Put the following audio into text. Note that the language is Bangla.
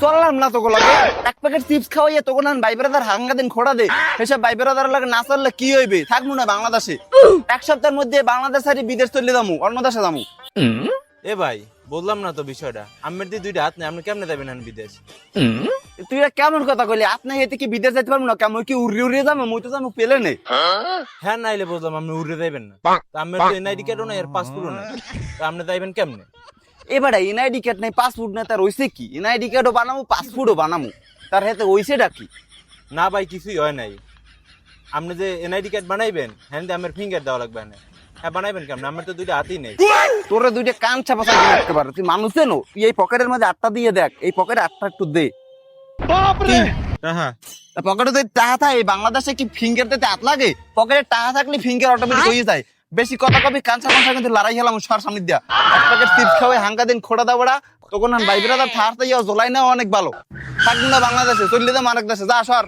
চললাম না তোকে লাগে এক প্যাকেট চিপস খাওয়াইয়া তোকে না ভাই ব্রাদার হাঙ্গা দিন খোড়া দে এসব ভাই ব্রাদার লাগে না চললে কি হইবে থাকবো না বাংলাদেশে এক সপ্তাহের মধ্যে বাংলাদেশ আর বিদেশ চলে যাবো অন্য দেশে যাবো। এ ভাই বললাম না তো বিষয়টা, আমার দিয়ে দুইটা হাত নেই, আপনি কেমনে যাবেন বিদেশ? তুই এটা কেমন কথা কইলি? আপনি এতে কি বিদেশ যাইতে পারবো না? কেমন কি উড়িয়ে উড়িয়ে যাবো? মুই তো যাবো পেলে নেই। হ্যাঁ নাইলে বুঝলাম আপনি উড়ে যাইবেন না, তা আমার তো এনআইডি কার্ডও নাই আর পাসপোর্টও নাই, তা আপনি যাইবেন কেমনে? এবারে এনআইডি কার্ড নাই পাসপোর্ট নাই তার হইছে কি? এনআইডি কার্ডও বানামু পাসপোর্টও বানামু তার হাতে হইছেটা কি? না ভাই কিছুই হয় নাই, আপনি যে এনআইডি কার্ড বানাইবেন হ্যাঁ আমার ফিঙ্গার দেওয়া লাগবে না। হ্যাঁ বানাইবেন কেমন? আমার তো দুইটা হাতই নেই। তোরে দুইটা কান চাপা চাপা রাখতে পারে তুই মানুষ নো তুই এই পকেটের মধ্যে 8টা দিয়ে দেখ এই পকেটে 8টা একটু দে হ্যাঁ পকেটে যদি টাকা থাকে বাংলাদেশে কি ফিঙ্গার দিতে হাত লাগে? পকেটে টাকা থাকলে ফিঙ্গার অটোমেটিক হয়ে যায়। বেশি কথা কবি কাঁচা কাঁচা কিন্তু লড়াই খেলাম সর সামনে দিয়া এক প্যাকেট চিপস খাওয়াই হাঙ্গা দিন খোড়া দাওড়া তখন ভাই ব্রাদার থাকতে যাও জ্বলাই না অনেক ভালো থাকবি না বাংলাদেশে চললে যাম আরেক দেশে যা সর।